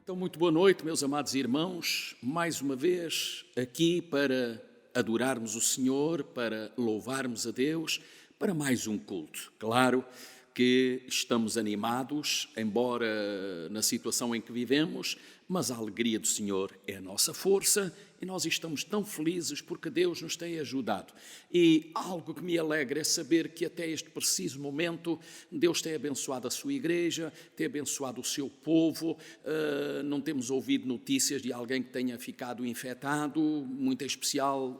Então, muito boa noite, meus amados irmãos, mais uma vez aqui para adorarmos o Senhor, para louvarmos a Deus, para mais um culto. Claro que estamos animados, embora na situação em que vivemos, mas a alegria do Senhor é a nossa força e nós estamos tão felizes porque Deus nos tem ajudado. E algo que me alegra é saber que até este preciso momento Deus tem abençoado a sua igreja, tem abençoado o seu povo. Não temos ouvido notícias de alguém que tenha ficado infectado, muito em especial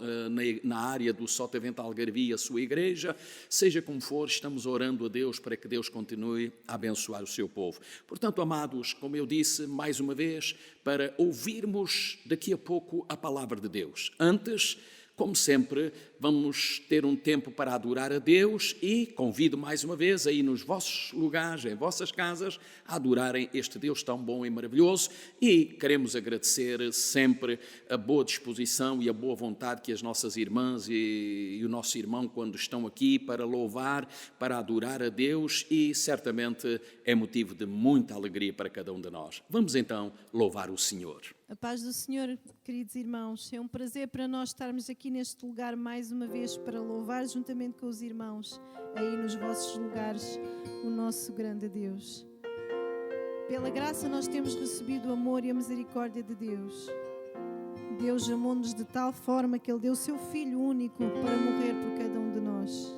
na área do Sotavento Algarvia, a sua igreja. Seja como for, estamos orando a Deus para que Deus continue a abençoar o seu povo. Portanto, amados, como eu disse mais uma vez, para ouvirmos daqui a pouco a palavra de Deus. Antes, como sempre, vamos ter um tempo para adorar a Deus e convido mais uma vez aí nos vossos lugares, em vossas casas, a adorarem este Deus tão bom e maravilhoso, e queremos agradecer sempre a boa disposição e a boa vontade que as nossas irmãs e o nosso irmão, quando estão aqui para louvar, para adorar a Deus, e certamente é motivo de muita alegria para cada um de nós. Vamos então louvar o Senhor. A paz do Senhor, queridos irmãos, é um prazer para nós estarmos aqui neste lugar mais uma vez para louvar juntamente com os irmãos aí nos vossos lugares o nosso grande Deus. Pela graça nós temos recebido o amor e a misericórdia de Deus. Deus amou-nos de tal forma que Ele deu o seu Filho único para morrer por cada um de nós.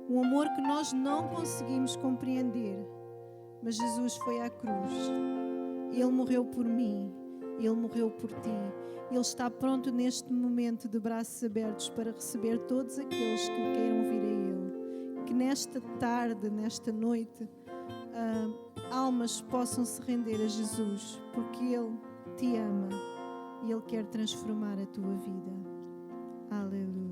Um amor que nós não conseguimos compreender, mas Jesus foi à cruz. Ele morreu por mim. Ele morreu por ti. Ele está pronto neste momento de braços abertos para receber todos aqueles que queiram vir a Ele. Que nesta tarde, nesta noite, almas possam se render a Jesus, porque Ele te ama e Ele quer transformar a tua vida. Aleluia.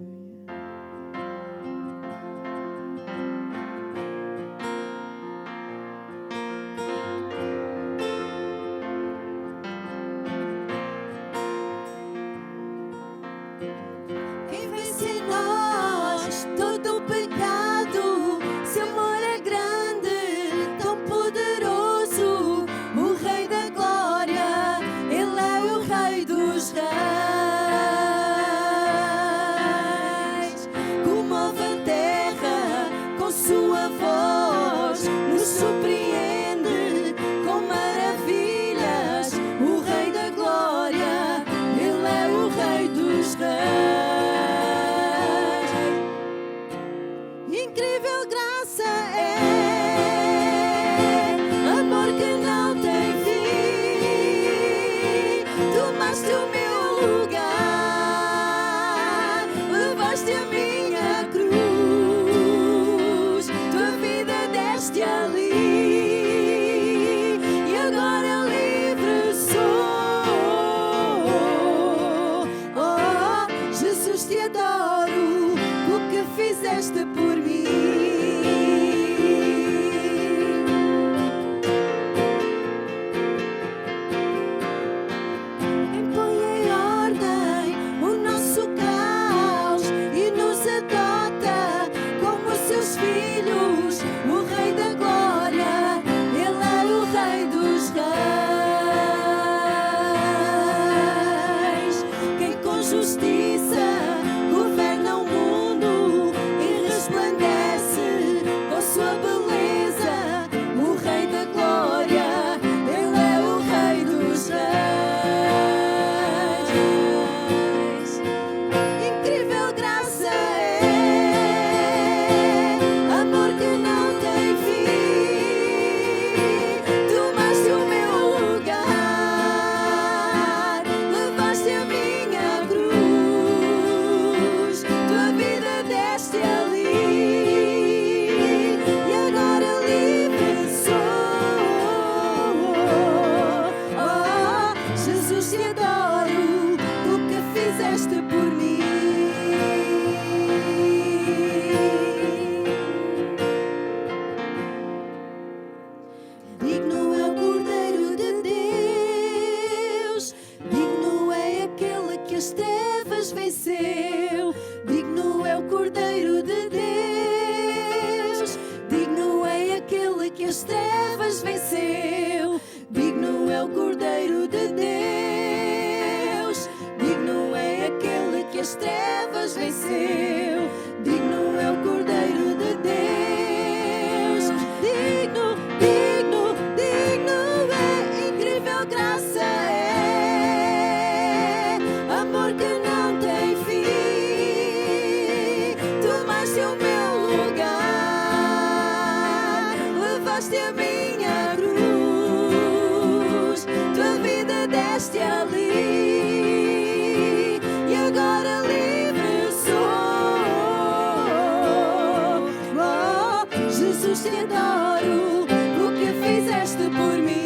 Justiça governa o mundo e que as trevas venceu. Digno é o Cordeiro de Deus. Digno, digno, digno é. Incrível graça é. Amor que não tem fim. Tomaste o meu lugar. Levaste a minha cruz. Tua vida deste ali. E agora livre sou. Oh, Jesus, te adoro. O que fizeste por mim.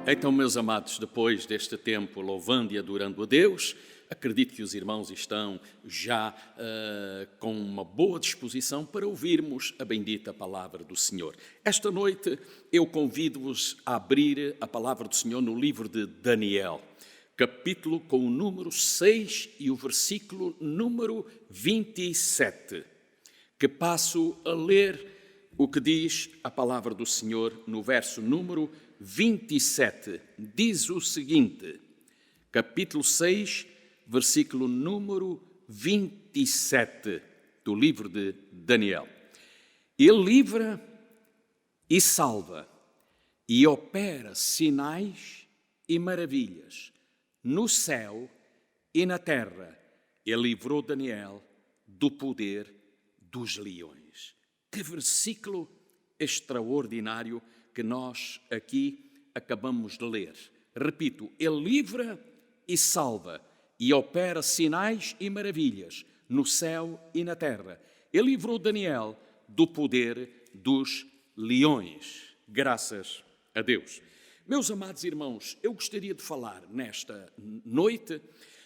Então, meus amados, depois deste tempo louvando e adorando a Deus, acredito que os irmãos estão já com uma boa disposição para ouvirmos a bendita palavra do Senhor. Esta noite eu convido-vos a abrir a palavra do Senhor no livro de Daniel, capítulo com o número 6 e o versículo número 27, que passo a ler o que diz a palavra do Senhor no verso número 27. Diz o seguinte, capítulo 6, versículo número 27 do livro de Daniel. Ele livra e salva e opera sinais e maravilhas no céu e na terra. Ele livrou Daniel do poder dos leões. Que versículo extraordinário que nós aqui acabamos de ler. Repito, ele livra e salva e opera sinais e maravilhas no céu e na terra. Ele livrou Daniel do poder dos leões. Graças a Deus. Meus amados irmãos, eu gostaria de falar nesta noite,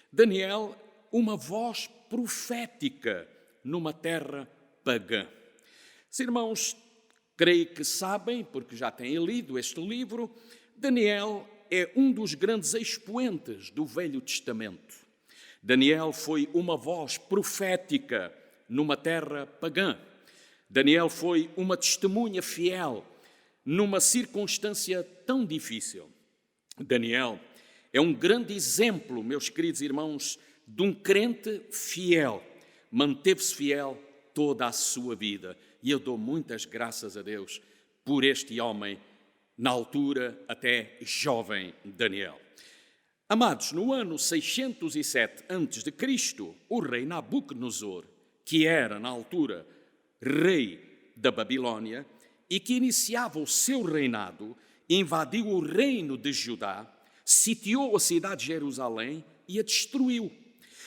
Daniel, uma voz profética numa terra pagã. Os irmãos, creio que sabem, porque já têm lido este livro, Daniel é um dos grandes expoentes do Velho Testamento. Daniel foi uma voz profética numa terra pagã. Daniel foi uma testemunha fiel numa circunstância tão difícil. Daniel é um grande exemplo, meus queridos irmãos, de um crente fiel. Manteve-se fiel toda a sua vida. E eu dou muitas graças a Deus por este homem, na altura até jovem Daniel. Amados, no ano 607 a.C., o rei Nabucodonosor, que era na altura rei da Babilônia e que iniciava o seu reinado, invadiu o reino de Judá, sitiou a cidade de Jerusalém e a destruiu.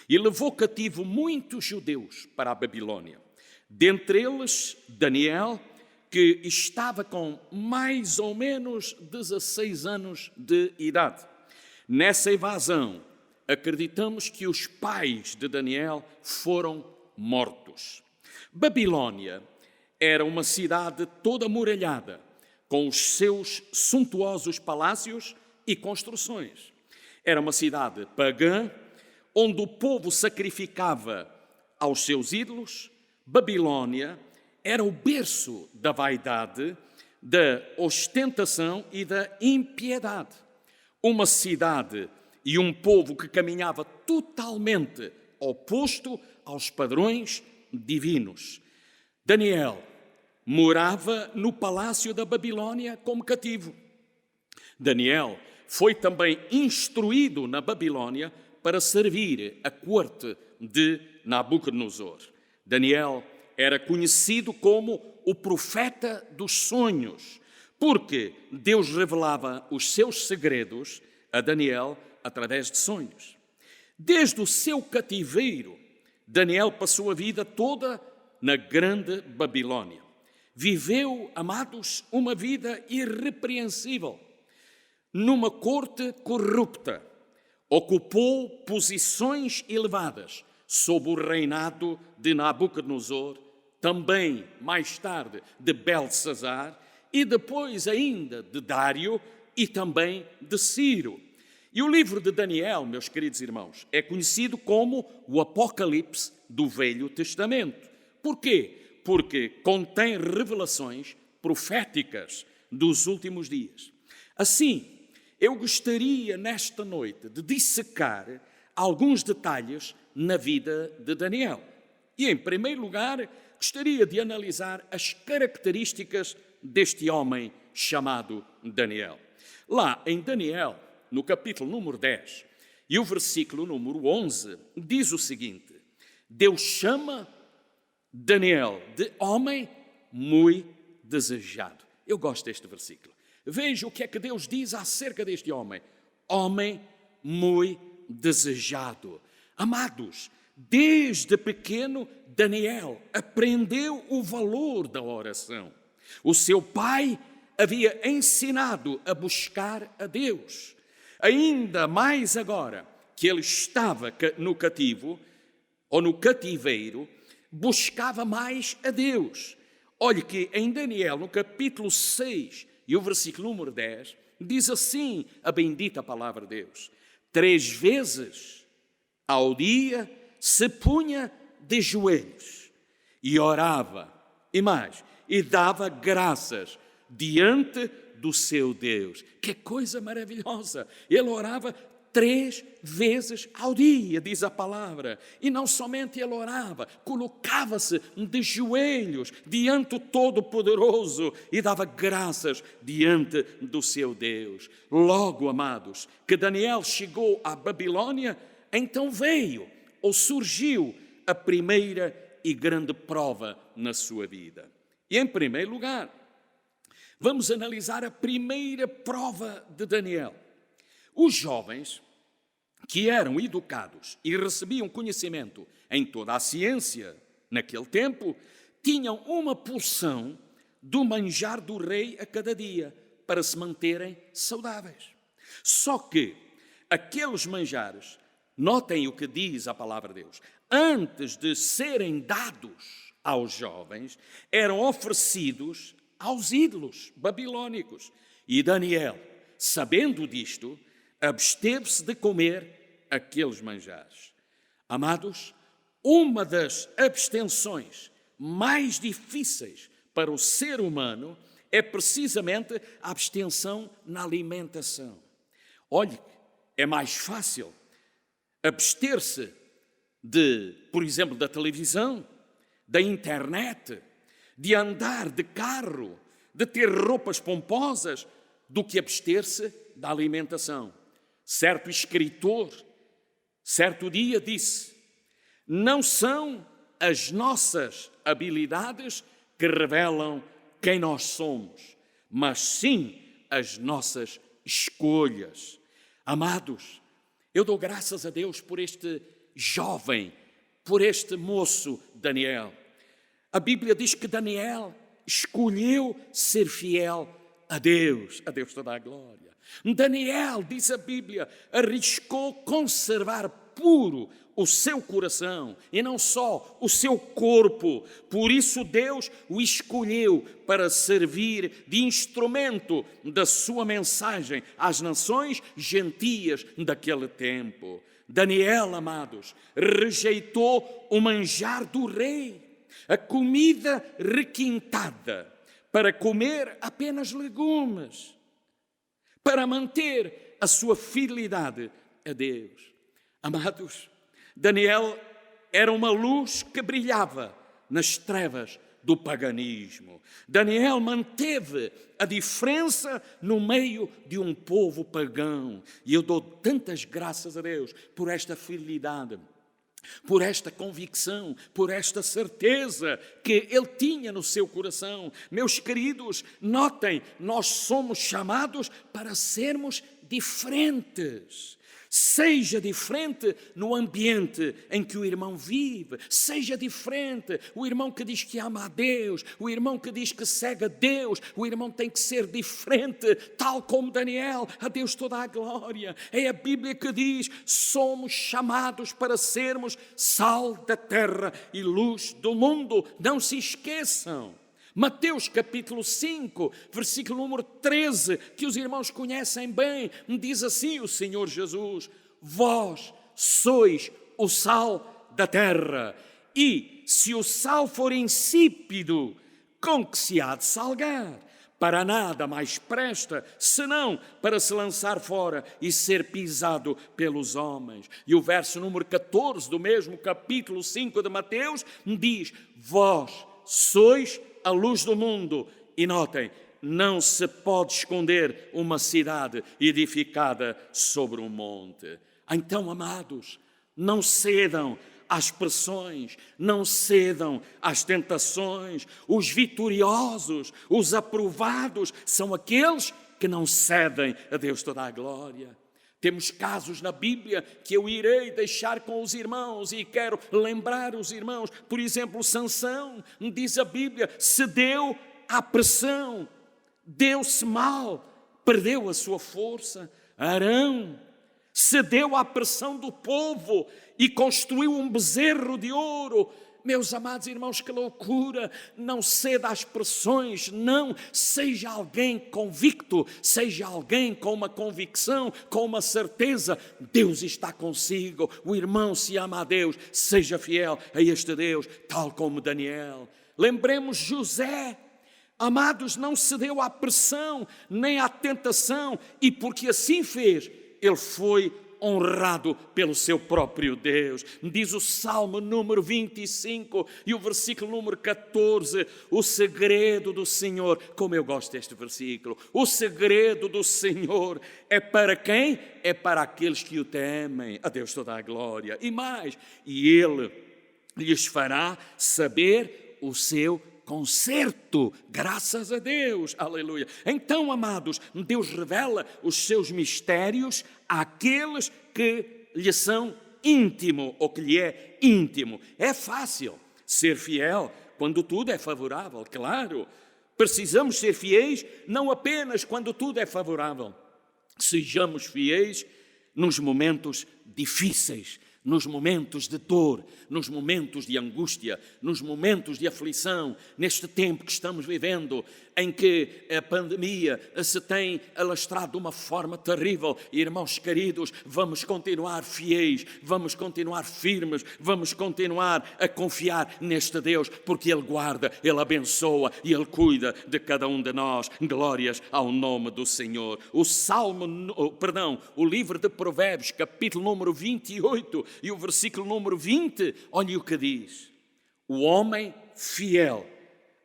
E levou cativo muitos judeus para a Babilônia. Dentre eles, Daniel, que estava com mais ou menos 16 anos de idade. Nessa invasão, acreditamos que os pais de Daniel foram mortos. Babilônia era uma cidade toda muralhada, com os seus suntuosos palácios e construções. Era uma cidade pagã, onde o povo sacrificava aos seus ídolos. Babilônia era o berço da vaidade, da ostentação e da impiedade. Uma cidade e um povo que caminhava totalmente oposto aos padrões divinos. Daniel morava no palácio da Babilônia como cativo. Daniel foi também instruído na Babilônia para servir a corte de Nabucodonosor. Daniel era conhecido como o profeta dos sonhos, porque Deus revelava os seus segredos a Daniel através de sonhos. Desde o seu cativeiro, Daniel passou a vida toda na grande Babilônia. Viveu, amados, uma vida irrepreensível, numa corte corrupta. Ocupou posições elevadas sob o reinado de Nabucodonosor, também, mais tarde, de Belsazar, e depois ainda de Dário e também de Ciro. E o livro de Daniel, meus queridos irmãos, é conhecido como o Apocalipse do Velho Testamento. Por quê? Porque contém revelações proféticas dos últimos dias. Assim, eu gostaria nesta noite de dissecar alguns detalhes na vida de Daniel. E, em primeiro lugar, gostaria de analisar as características deste homem chamado Daniel. Lá em Daniel, no capítulo número 10 e o versículo número 11, diz o seguinte: Deus chama Daniel de homem muito desejado. Eu gosto deste versículo. Veja o que é que Deus diz acerca deste homem. Homem muito desejado. Amados, desde pequeno, Daniel aprendeu o valor da oração. O seu pai havia ensinado a buscar a Deus. Ainda mais agora que ele estava no cativo, ou no cativeiro, buscava mais a Deus. Olhe que em Daniel, no capítulo 6 e o versículo número 10, diz assim a bendita palavra de Deus: 3 vezes ao dia se punha de joelhos e orava, e mais, e dava graças diante do seu Deus. Que coisa maravilhosa! Ele orava 3 vezes ao dia, diz a palavra. E não somente ele orava, colocava-se de joelhos diante do Todo-Poderoso e dava graças diante do seu Deus. Logo, amados, que Daniel chegou à Babilônia, então veio, ou surgiu, a primeira e grande prova na sua vida. E em primeiro lugar, vamos analisar a primeira prova de Daniel. Os jovens que eram educados e recebiam conhecimento em toda a ciência naquele tempo, tinham uma porção do manjar do rei a cada dia para se manterem saudáveis. Só que aqueles manjares, notem o que diz a palavra de Deus, antes de serem dados aos jovens, eram oferecidos aos ídolos babilônicos. E Daniel, sabendo disto, absteve-se de comer aqueles manjares. Amados, uma das abstenções mais difíceis para o ser humano é precisamente a abstenção na alimentação. Olhe, é mais fácil abster-se por exemplo, da televisão, da internet, de andar de carro, de ter roupas pomposas, do que abster-se da alimentação. Certo escritor, certo dia disse: não são as nossas habilidades que revelam quem nós somos, mas sim as nossas escolhas. Amados, eu dou graças a Deus por este jovem, por este moço Daniel. A Bíblia diz que Daniel escolheu ser fiel a Deus toda a glória. Daniel, diz a Bíblia, arriscou conservar puro o seu coração e não só o seu corpo. Por isso Deus o escolheu para servir de instrumento da sua mensagem às nações gentias daquele tempo. Daniel, amados, rejeitou o manjar do rei, a comida requintada, para comer apenas legumes, para manter a sua fidelidade a Deus. Amados, Daniel era uma luz que brilhava nas trevas do paganismo. Daniel manteve a diferença no meio de um povo pagão. E eu dou tantas graças a Deus por esta fidelidade, por esta convicção, por esta certeza que ele tinha no seu coração. Meus queridos, notem, nós somos chamados para sermos diferentes. Seja diferente no ambiente em que o irmão vive, seja diferente o irmão que diz que ama a Deus, o irmão que diz que segue a Deus, o irmão tem que ser diferente, tal como Daniel, a Deus toda a glória. É a Bíblia que diz: somos chamados para sermos sal da terra e luz do mundo. Não se esqueçam. Mateus capítulo 5, versículo número 13, que os irmãos conhecem bem, diz assim o Senhor Jesus: vós sois o sal da terra, e se o sal for insípido, com que se há de salgar? para nada mais presta, senão para se lançar fora e ser pisado pelos homens. E o verso número 14 do mesmo capítulo 5 de Mateus diz: vós sois a luz do mundo. E notem, não se pode esconder uma cidade edificada sobre um monte. Então, amados, não cedam às pressões, não cedam às tentações. Os vitoriosos, os aprovados, são aqueles que não cedem a Deus toda a glória. Temos casos na Bíblia que eu irei deixar com os irmãos e quero lembrar os irmãos. Por exemplo, Sansão, diz a Bíblia, cedeu à pressão, deu-se mal, perdeu a sua força. Arão cedeu à pressão do povo e construiu um bezerro de ouro. Meus amados irmãos, que loucura! Não ceda às pressões, não. Seja alguém convicto, seja alguém com uma convicção, com uma certeza. Deus está consigo. O irmão se ama a Deus, seja fiel a este Deus, tal como Daniel. Lembremos José. Amados, não cedeu à pressão, nem à tentação, e porque assim fez, ele foi honrado pelo seu próprio Deus. Diz o Salmo número 25 e o versículo número 14, o segredo do Senhor, como eu gosto deste versículo, o segredo do Senhor é para quem? É para aqueles que o temem, a Deus toda a glória. E mais, e Ele lhes fará saber o seu conserto, graças a Deus, aleluia. Então, amados, Deus revela os seus mistérios àqueles que lhe são íntimo, ou que lhe é íntimo. É fácil ser fiel quando tudo é favorável, claro. Precisamos ser fiéis não apenas quando tudo é favorável. Sejamos fiéis nos momentos difíceis, nos momentos de dor, nos momentos de angústia, nos momentos de aflição, neste tempo que estamos vivendo, em que a pandemia se tem alastrado de uma forma terrível. Irmãos queridos, vamos continuar fiéis, vamos continuar firmes, vamos continuar a confiar neste Deus, porque Ele guarda, Ele abençoa e Ele cuida de cada um de nós. Glórias ao nome do Senhor. O livro de Provérbios, capítulo número 28 e o versículo número 20, olhe o que diz: o homem fiel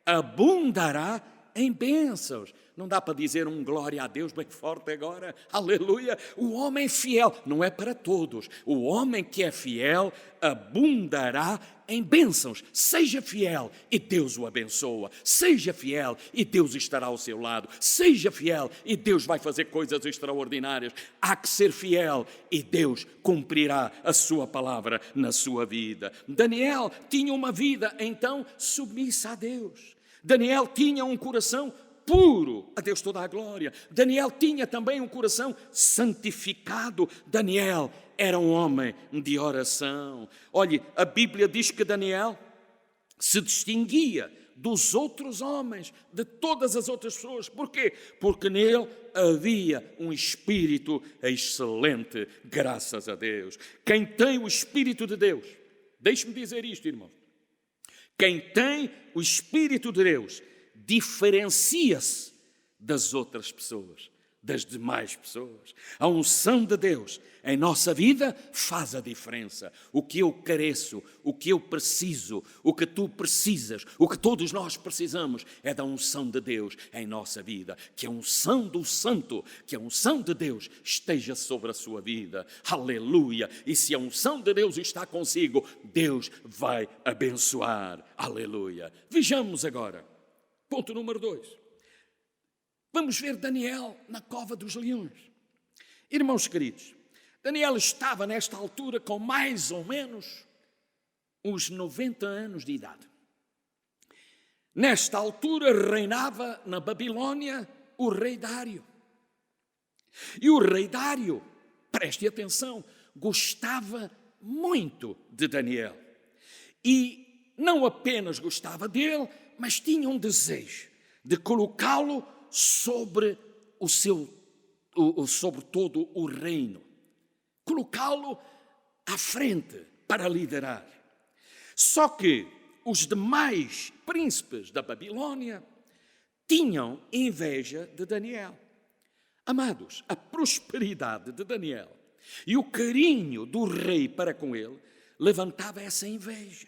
abundará em bênçãos. Não dá para dizer um glória a Deus bem forte agora? Aleluia! O homem fiel, não é para todos. O homem que é fiel abundará em bênçãos. Seja fiel e Deus o abençoa. Seja fiel e Deus estará ao seu lado. Seja fiel e Deus vai fazer coisas extraordinárias. Há que ser fiel e Deus cumprirá a sua palavra na sua vida. Daniel tinha uma vida então submissa a Deus. Daniel tinha um coração puro, a Deus toda a glória. Daniel tinha também um coração santificado. Daniel era um homem de oração. Olhe, a Bíblia diz que Daniel se distinguia dos outros homens, de todas as outras pessoas. Porquê? Porque nele havia um espírito excelente, graças a Deus. Quem tem o Espírito de Deus, deixe-me dizer isto, irmão. Quem tem o Espírito de Deus diferencia-se das outras pessoas, das demais pessoas. A unção de Deus em nossa vida faz a diferença. O que eu careço, o que eu preciso, o que tu precisas, o que todos nós precisamos é da unção de Deus em nossa vida. Que a unção do Santo, que a unção de Deus esteja sobre a sua vida. Aleluia! E se a unção de Deus está consigo, Deus vai abençoar. Aleluia! Vejamos agora. Ponto número 2. Vamos ver Daniel na cova dos leões. Irmãos queridos, Daniel estava nesta altura com mais ou menos uns 90 anos de idade. Nesta altura reinava na Babilônia o rei Dário. E o rei Dário, preste atenção, gostava muito de Daniel. E não apenas gostava dele, mas tinha um desejo de colocá-lo sobre sobre todo o reino. Colocá-lo à frente para liderar. Só que os demais príncipes da Babilônia tinham inveja de Daniel. Amados, a prosperidade de Daniel e o carinho do rei para com ele levantava essa inveja.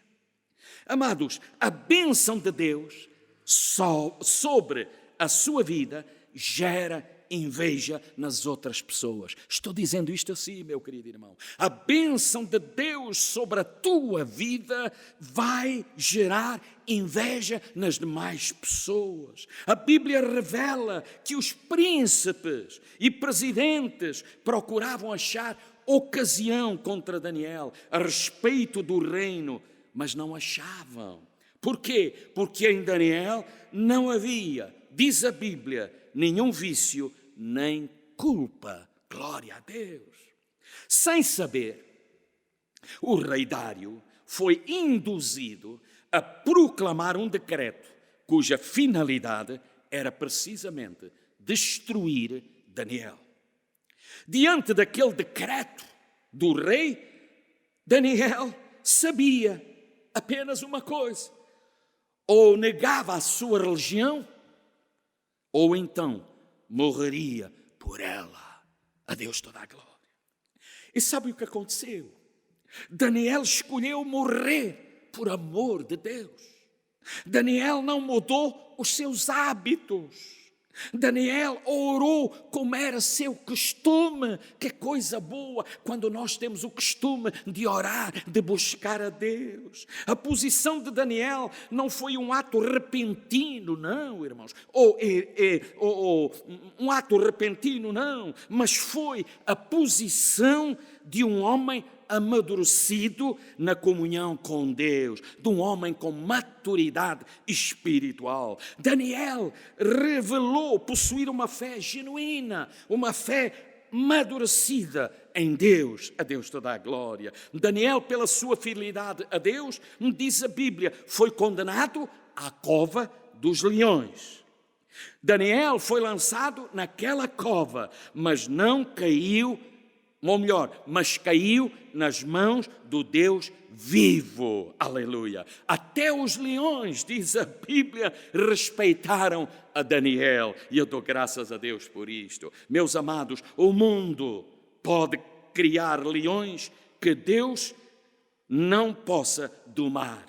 Amados, a bênção de Deus sobre a sua vida gera inveja nas outras pessoas. Estou dizendo isto assim, meu querido irmão. A bênção de Deus sobre a tua vida vai gerar inveja nas demais pessoas. A Bíblia revela que os príncipes e presidentes procuravam achar ocasião contra Daniel a respeito do reino, mas não achavam. Por quê? Porque em Daniel não havia, diz a Bíblia, nenhum vício nem culpa. Glória a Deus. Sem saber, o rei Dário foi induzido a proclamar um decreto cuja finalidade era precisamente destruir Daniel. Diante daquele decreto do rei, Daniel sabia apenas uma coisa: ou negava a sua religião, ou então morreria por ela. A Deus toda a glória. E sabe o que aconteceu? Daniel escolheu morrer por amor de Deus. Daniel não mudou os seus hábitos. Daniel orou como era seu costume. Que coisa boa quando nós temos o costume de orar, de buscar a Deus. A posição de Daniel não foi um ato repentino, não, irmãos, ou um ato repentino, não, mas foi a posição de um homem amadurecido na comunhão com Deus, de um homem com maturidade espiritual. Daniel revelou possuir uma fé genuína, uma fé amadurecida em Deus. A Deus toda a glória. Daniel, pela sua fidelidade a Deus, diz a Bíblia, foi condenado à cova dos leões. Daniel foi lançado naquela cova, mas não caiu, ou melhor, mas caiu nas mãos do Deus vivo. Aleluia. Até os leões, diz a Bíblia, respeitaram a Daniel. E eu dou graças a Deus por isto. Meus amados, o mundo pode criar leões que Deus não possa domar.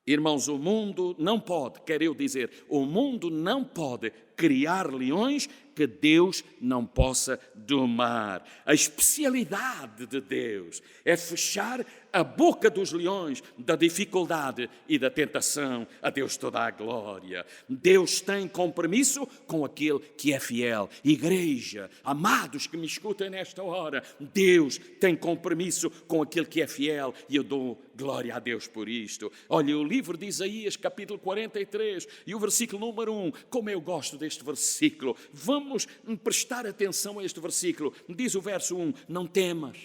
Irmãos, o mundo não pode, quero eu dizer, o mundo não pode criar leões que Deus não possa domar. A especialidade de Deus é fechar a boca dos leões da dificuldade e da tentação. A Deus toda a glória. Deus tem compromisso com aquele que é fiel. Igreja, amados que me escutem nesta hora, Deus tem compromisso com aquele que é fiel e eu dou glória a Deus por isto. Olha, o livro de Isaías, capítulo 43 e o versículo número 1, como eu gosto deste versículo. Vamos prestar atenção a este versículo. Diz o verso 1, não temas.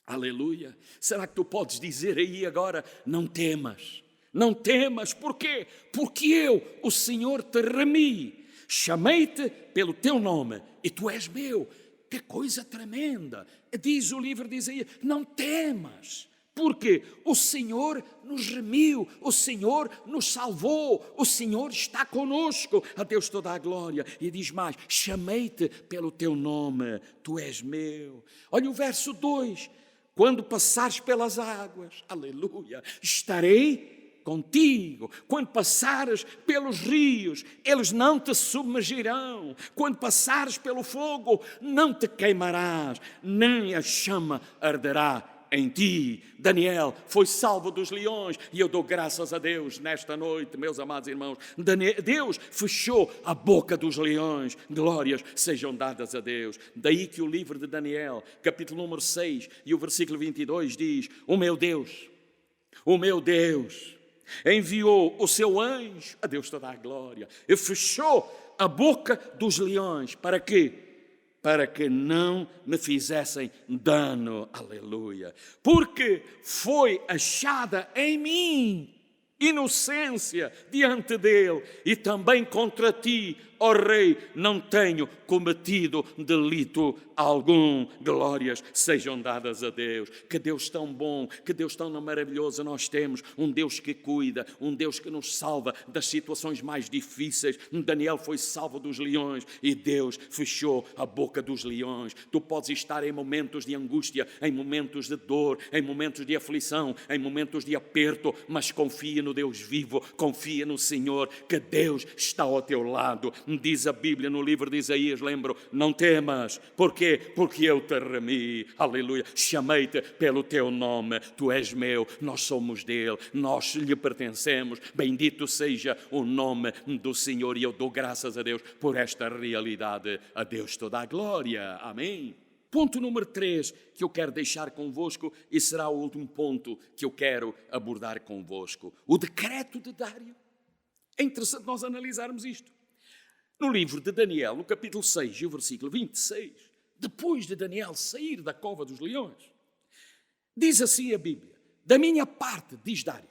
Aleluia. Será que tu podes dizer aí agora, não temas? Não temas, porquê? Porque eu, o Senhor, te remi, chamei-te pelo teu nome e tu és meu. Que coisa tremenda. Diz o livro de Isaías, não temas. Porque o Senhor nos remiu, o Senhor nos salvou, o Senhor está conosco. A Deus toda a glória. E diz mais, chamei-te pelo teu nome, tu és meu. Olha o verso 2, quando passares pelas águas, aleluia, estarei contigo. Quando passares pelos rios, eles não te submergirão. Quando passares pelo fogo, não te queimarás, nem a chama arderá em ti. Daniel foi salvo dos leões e eu dou graças a Deus nesta noite, meus amados irmãos. Deus fechou a boca dos leões. Glórias sejam dadas a Deus. Daí que o livro de Daniel, capítulo número 6 e o versículo 22 diz, o meu Deus enviou o seu anjo, a Deus toda a glória, e fechou a boca dos leões. Para quê? Para que não me fizessem dano, aleluia, porque foi achada em mim inocência diante dele, e também contra ti ó Rei, não tenho cometido delito algum. Glórias sejam dadas a Deus. Que Deus tão bom, que Deus tão maravilhoso nós temos. Um Deus que cuida, um Deus que nos salva das situações mais difíceis. Daniel foi salvo dos leões e Deus fechou a boca dos leões. Tu podes estar em momentos de angústia, em momentos de dor, em momentos de aflição, em momentos de aperto, mas confia no Deus vivo, confia no Senhor, que Deus está ao teu lado. Diz a Bíblia no livro de Isaías, lembro, não temas. Porquê? Porque eu te remi, aleluia, chamei-te pelo teu nome, tu és meu, nós somos dele, nós lhe pertencemos, bendito seja o nome do Senhor, e eu dou graças a Deus por esta realidade. A Deus toda a glória, amém. Ponto número 3 que eu quero deixar convosco, e será o último ponto que eu quero abordar convosco: o decreto de Dário. É interessante nós analisarmos isto. No livro de Daniel, no capítulo 6 e o versículo 26, depois de Daniel sair da cova dos leões, diz assim a Bíblia: da minha parte, diz Dário,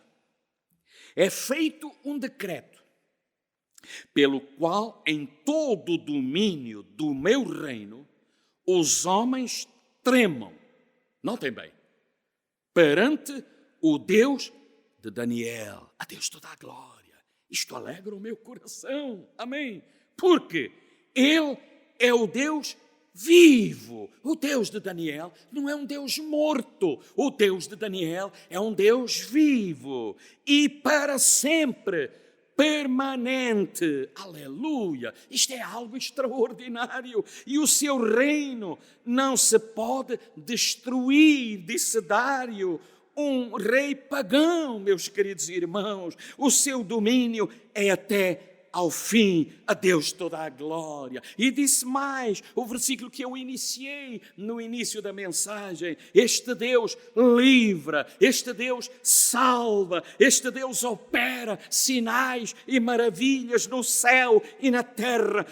é feito um decreto, pelo qual em todo o domínio do meu reino os homens tremam, notem bem, perante o Deus de Daniel. A Deus toda a glória. Isto alegra o meu coração, amém? Porque Ele é o Deus vivo. O Deus de Daniel não é um Deus morto. O Deus de Daniel é um Deus vivo e para sempre permanente. Aleluia! Isto é algo extraordinário. E o seu reino não se pode destruir, disse Dário, um rei pagão, meus queridos irmãos. O seu domínio é até ao fim. A Deus toda a glória. E disse mais, o versículo que eu iniciei no início da mensagem: este Deus livra, este Deus salva, este Deus opera sinais e maravilhas no céu e na terra.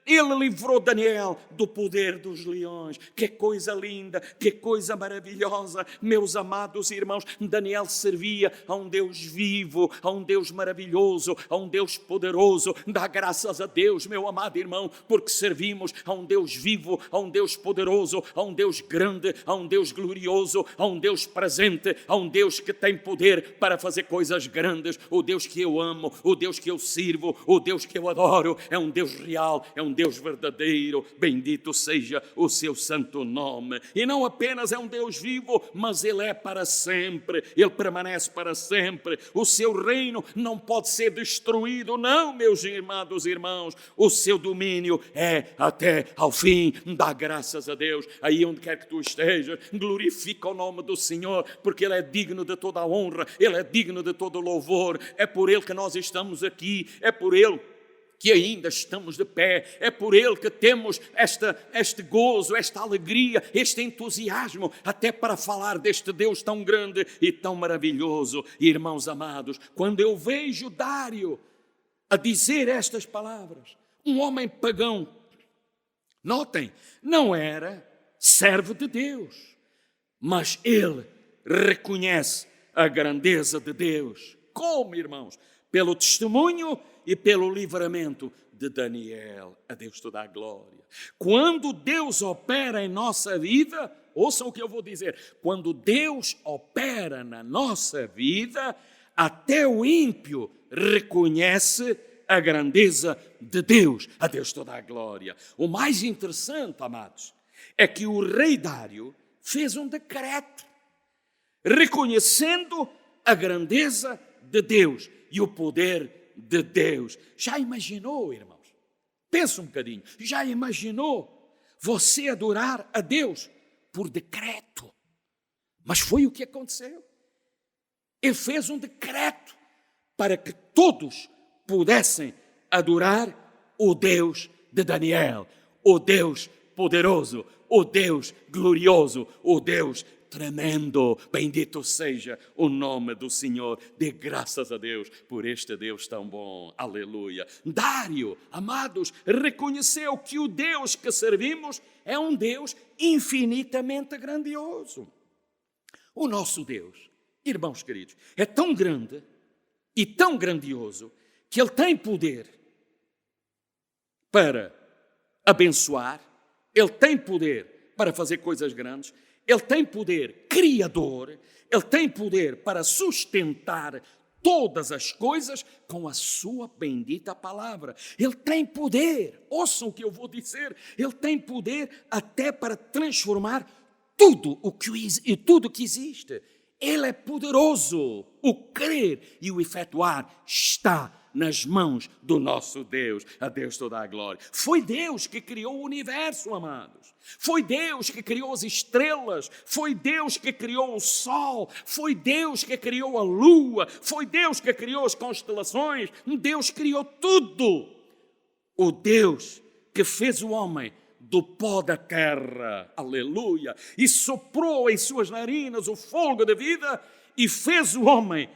Ele livrou Daniel do poder dos leões. Que coisa linda, que coisa maravilhosa, meus amados irmãos. Daniel servia a um Deus vivo, a um Deus maravilhoso, a um Deus poderoso. Dá graças a Deus, meu amado irmão, porque servimos a um Deus vivo, a um Deus poderoso, a um Deus grande, a um Deus glorioso, a um Deus presente, a um Deus que tem poder para fazer coisas grandes. O Deus que eu amo, o Deus que eu sirvo, o Deus que eu adoro, é um Deus real, é um Deus verdadeiro. Bendito seja o seu santo nome. E não apenas é um Deus vivo, mas Ele é para sempre, Ele permanece para sempre. O seu reino não pode ser destruído, não, meus amados irmãos. O seu domínio é até ao fim. Dá graças a Deus. Aí onde quer que tu estejas, glorifica o nome do Senhor, porque Ele é digno de toda a honra, Ele é digno de todo o louvor. É por Ele que nós estamos aqui, é por Ele que ainda estamos de pé, é por Ele que temos este gozo, esta alegria, este entusiasmo, até para falar deste Deus tão grande e tão maravilhoso. Irmãos amados, quando eu vejo Dário a dizer estas palavras, um homem pagão, notem, não era servo de Deus, mas ele reconhece a grandeza de Deus. Como, irmãos? Pelo testemunho e pelo livramento de Daniel. A Deus toda a glória. Quando Deus opera em nossa vida, ouçam o que eu vou dizer, quando Deus opera na nossa vida, até o ímpio reconhece a grandeza de Deus. A Deus toda a glória. O mais interessante, amados, é que o rei Dário fez um decreto reconhecendo a grandeza de Deus e o poder de Deus. Já imaginou, irmãos? Pensa um bocadinho. Já imaginou você adorar a Deus por decreto? Mas foi o que aconteceu. Ele fez um decreto para que todos pudessem adorar o Deus de Daniel, o Deus poderoso, o Deus glorioso, o Deus tremendo. Bendito seja o nome do Senhor. Dê graças a Deus por este Deus tão bom. Aleluia. Dário, amados, reconheceu que o Deus que servimos é um Deus infinitamente grandioso. O nosso Deus, irmãos queridos, é tão grande e tão grandioso que Ele tem poder para abençoar, Ele tem poder para fazer coisas grandes, Ele tem poder criador, Ele tem poder para sustentar todas as coisas com a sua bendita palavra. Ele tem poder, ouçam o que eu vou dizer, Ele tem poder até para transformar tudo o que existe. Ele é poderoso. O crer e o efetuar está nas mãos do nosso Deus. A Deus toda a glória. Foi Deus que criou o universo, amados. Foi Deus que criou as estrelas. Foi Deus que criou o sol. Foi Deus que criou a lua. Foi Deus que criou as constelações. Deus criou tudo. O Deus que fez o homem do pó da terra, aleluia, e soprou em suas narinas o fôlego da vida e fez o homem,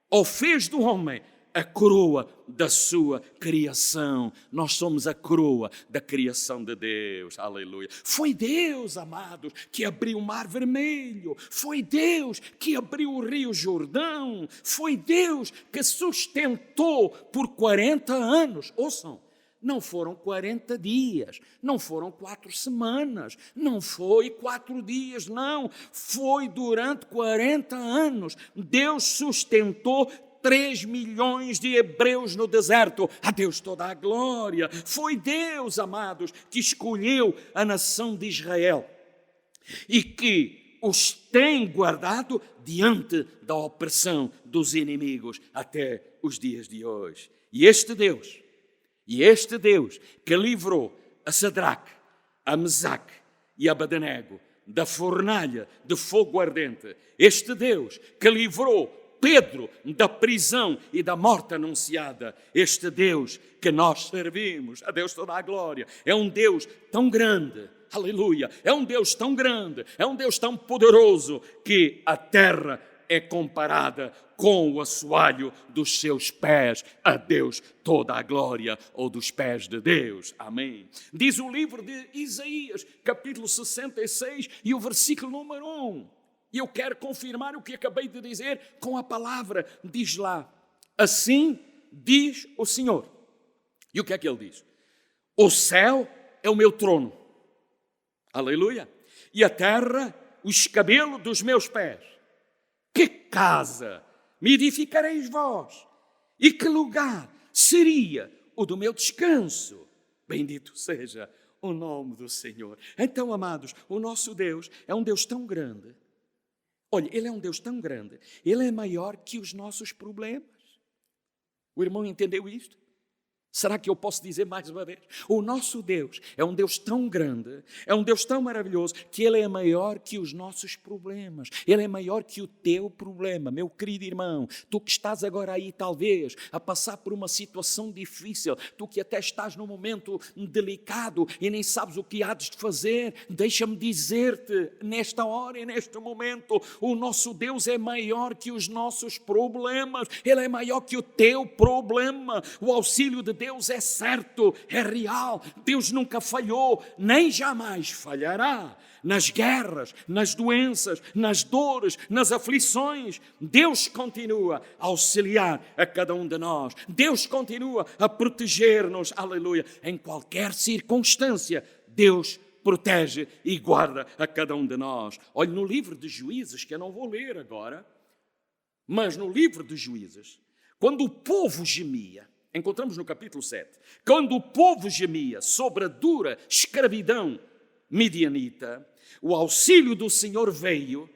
ou fez do homem, a coroa da sua criação. Nós somos a coroa da criação de Deus, aleluia. Foi Deus, amados, que abriu o Mar Vermelho. Foi Deus que abriu o Rio Jordão. Foi Deus que sustentou por 40 anos. Ouçam, não foram 40 dias, não foram 4 semanas, não foi 4 dias, não. Foi durante 40 anos. Deus sustentou 3 milhões de hebreus no deserto. A Deus toda a glória. Foi Deus, amados, que escolheu a nação de Israel e que os tem guardado diante da opressão dos inimigos até os dias de hoje. E este Deus que livrou a Sadraque, a Mesaque e a Abednego da fornalha de fogo ardente, este Deus que livrou Pedro da prisão e da morte anunciada, este Deus que nós servimos, a Deus toda a glória, é um Deus tão grande, aleluia, é um Deus tão grande, é um Deus tão poderoso que a terra é comparada com o assoalho dos seus pés. A Deus toda a glória, ou dos pés de Deus. Amém. Diz o livro de Isaías, capítulo 66 e o versículo número 1. E eu quero confirmar o que acabei de dizer com a palavra. Diz lá, assim diz o Senhor. E o que é que ele diz? O céu é o meu trono. Aleluia. E a terra, o escabelo dos meus pés. Que casa me edificareis vós? E que lugar seria o do meu descanso? Bendito seja o nome do Senhor. Então, amados, o nosso Deus é um Deus tão grande. Olha, Ele é um Deus tão grande. Ele é maior que os nossos problemas. O irmão entendeu isto? Será que eu posso dizer mais uma vez? O nosso Deus é um Deus tão grande, é um Deus tão maravilhoso, que Ele é maior que os nossos problemas. Ele é maior que o teu problema. Meu querido irmão, tu que estás agora aí talvez a passar por uma situação difícil, tu que até estás num momento delicado e nem sabes o que há de fazer, deixa-me dizer-te nesta hora e neste momento, o nosso Deus é maior que os nossos problemas. Ele é maior que o teu problema. O auxílio de Deus é certo, é real. Deus nunca falhou, nem jamais falhará. Nas guerras, nas doenças, nas dores, nas aflições, Deus continua a auxiliar a cada um de nós. Deus continua a proteger-nos, aleluia. Em qualquer circunstância, Deus protege e guarda a cada um de nós. Olhe no livro de Juízes, que eu não vou ler agora, mas no livro de Juízes, quando o povo gemia, encontramos no capítulo 7, quando o povo gemia sobre a dura escravidão midianita, o auxílio do Senhor veio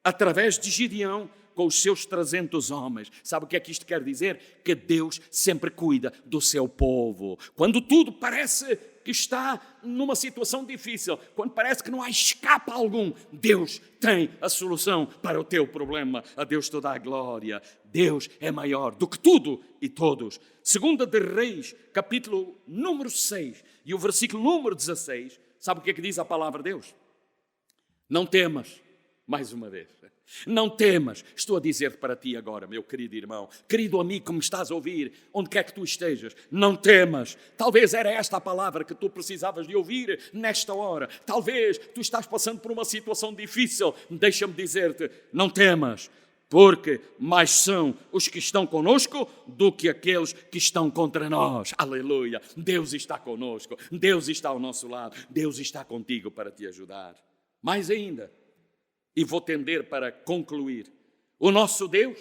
através de Gideão com os seus 300 homens. Sabe o que é que isto quer dizer? Que Deus sempre cuida do seu povo. Quando tudo parece que está numa situação difícil, quando parece que não há escape algum, Deus tem a solução para o teu problema. A Deus toda a glória. Deus é maior do que tudo e todos. Segunda de Reis, capítulo número 6 e o versículo número 16, sabe o que é que diz a palavra de Deus? Não temas, mais uma vez. Não temas, estou a dizer para ti agora, meu querido irmão, querido amigo que me estás a ouvir, onde quer que tu estejas, não temas. Talvez era esta a palavra que tu precisavas de ouvir nesta hora. Talvez tu estás passando por uma situação difícil, deixa-me dizer-te, não temas, porque mais são os que estão conosco do que aqueles que estão contra nós. Aleluia! Deus está conosco, Deus está ao nosso lado, Deus está contigo para te ajudar. Mais ainda, e vou tender para concluir, o nosso Deus,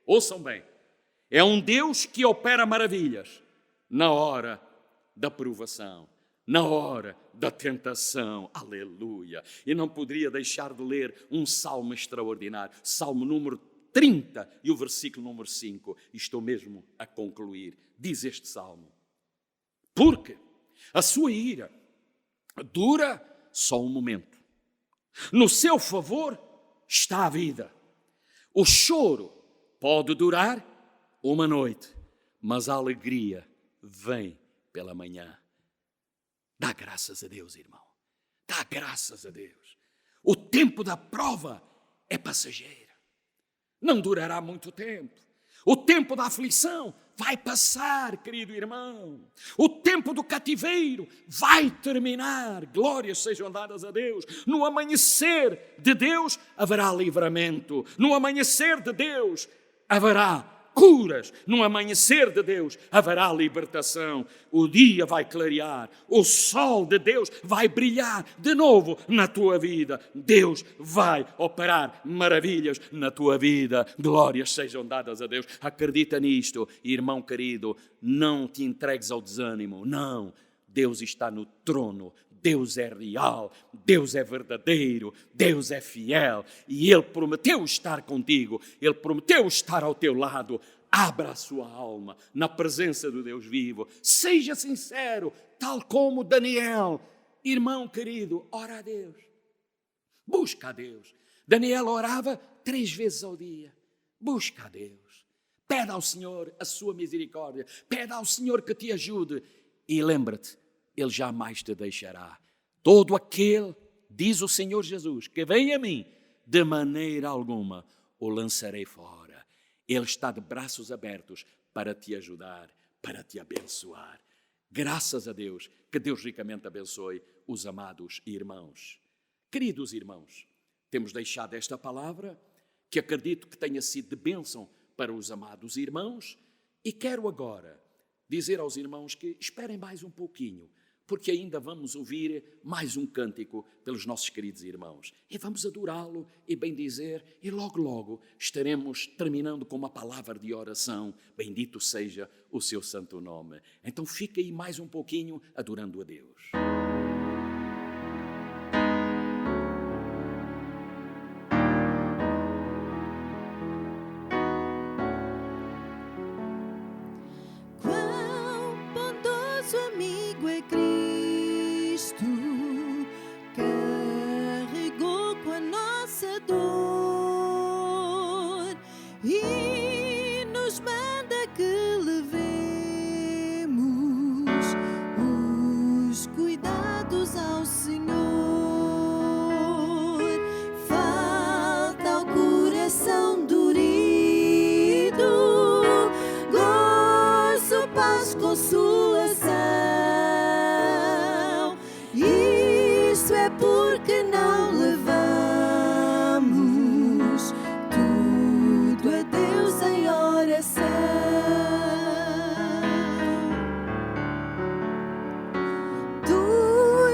ouçam bem, é um Deus que opera maravilhas na hora da provação, na hora da tentação. Aleluia! E não poderia deixar de ler um salmo extraordinário, Salmo número 30 e o versículo número 5. Estou mesmo a concluir. Diz este salmo: porque a sua ira dura só um momento. No seu favor está a vida. O choro pode durar uma noite, mas a alegria vem pela manhã. Dá graças a Deus, irmão. Dá graças a Deus. O tempo da prova é passageiro. Não durará muito tempo. O tempo da aflição vai passar, querido irmão. O tempo do cativeiro vai terminar. Glórias sejam dadas a Deus. No amanhecer de Deus haverá livramento. No amanhecer de Deus haverá curas. No amanhecer de Deus haverá libertação. O dia vai clarear. O sol de Deus vai brilhar de novo na tua vida. Deus vai operar maravilhas na tua vida. Glórias sejam dadas a Deus. Acredita nisto, irmão querido. Não te entregues ao desânimo. Não. Deus está no trono. Deus é real, Deus é verdadeiro, Deus é fiel e Ele prometeu estar contigo, Ele prometeu estar ao teu lado. Abra a sua alma na presença do Deus vivo. Seja sincero, tal como Daniel. Irmão querido, ora a Deus. Busca a Deus. Daniel orava 3 vezes ao dia. Busca a Deus. Pede ao Senhor a sua misericórdia. Pede ao Senhor que te ajude. E lembra-te, Ele jamais te deixará. Todo aquele, diz o Senhor Jesus, que vem a mim, de maneira alguma o lançarei fora. Ele está de braços abertos para te ajudar, para te abençoar. Graças a Deus, que Deus ricamente abençoe os amados irmãos. Queridos irmãos, temos deixado esta palavra, que acredito que tenha sido de bênção para os amados irmãos, e quero agora dizer aos irmãos que esperem mais um pouquinho, porque ainda vamos ouvir mais um cântico pelos nossos queridos irmãos. E vamos adorá-lo e bendizer, e logo, logo estaremos terminando com uma palavra de oração. Bendito seja o seu santo nome. Então fica aí mais um pouquinho adorando a Deus.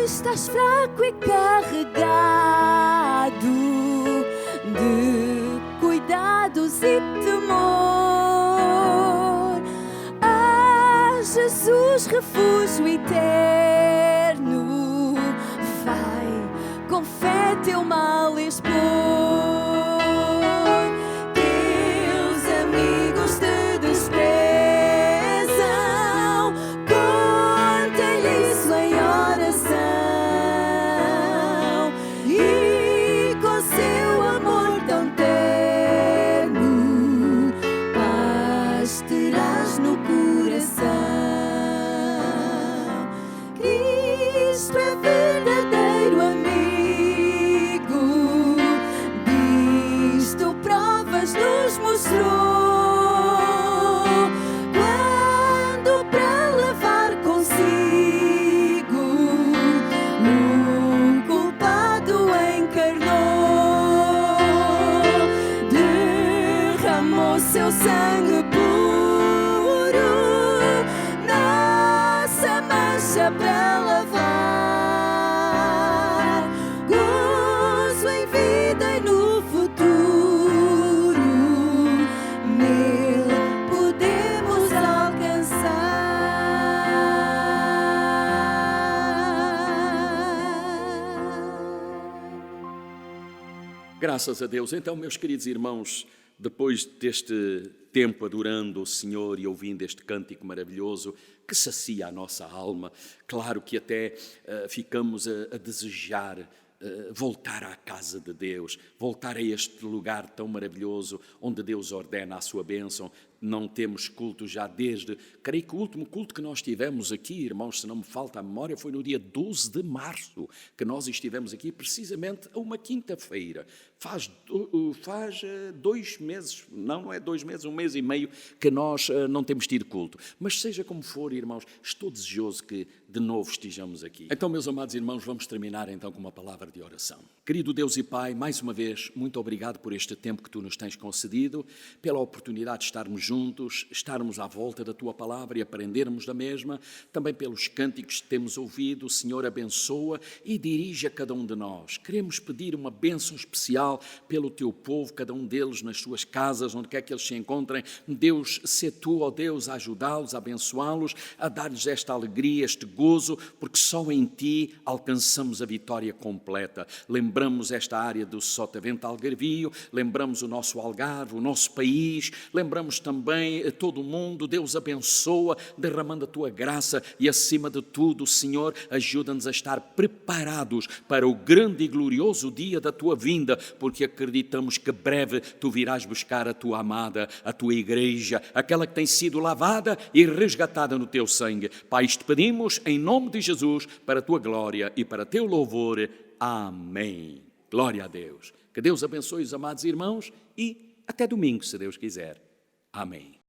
Estás fraco e carregado de cuidados e temor. Ah, Jesus, refúgio eterno, vai com fé teu mal expor. Teus amigos te desprezam, conta-lhe isso em oração. No coração, Graças a Deus. Então, meus queridos irmãos, depois deste tempo adorando o Senhor e ouvindo este cântico maravilhoso que sacia a nossa alma, claro que até ficamos a desejar voltar à casa de Deus, voltar a este lugar tão maravilhoso onde Deus ordena a sua bênção. Não temos culto já desde, creio que o último culto que nós tivemos aqui, irmãos, se não me falta a memória, foi no dia 12 de março, que nós estivemos aqui precisamente a uma quinta-feira. Faz 2 meses, não é 2 meses, 1 mês e meio que nós não temos tido culto. Mas seja como for, irmãos, estou desejoso que de novo estejamos aqui. Então, meus amados irmãos, vamos terminar então com uma palavra de oração. Querido Deus e Pai, mais uma vez, muito obrigado por este tempo que Tu nos tens concedido, pela oportunidade de estarmos juntos, estarmos à volta da Tua palavra e aprendermos da mesma, também pelos cânticos que temos ouvido. O Senhor abençoa e dirige a cada um de nós. Queremos pedir uma bênção especial pelo Teu povo, cada um deles nas suas casas, onde quer que eles se encontrem. Deus, sê Tu, ó Deus, a ajudá-los, a abençoá-los, a dar-lhes esta alegria, este gozo, porque só em Ti alcançamos a vitória completa. Lembramos esta área do Sotavento Algarvio, lembramos o nosso Algarve, o nosso país, lembramos também todo o mundo. Deus abençoa, derramando a Tua graça e, acima de tudo, Senhor, ajuda-nos a estar preparados para o grande e glorioso dia da Tua vinda, porque acreditamos que breve Tu virás buscar a Tua amada, a Tua igreja, aquela que tem sido lavada e resgatada no Teu sangue. Pai, te pedimos em nome de Jesus, para a Tua glória e para Teu louvor. Amém. Glória a Deus. Que Deus abençoe os amados irmãos e até domingo, se Deus quiser. Amém.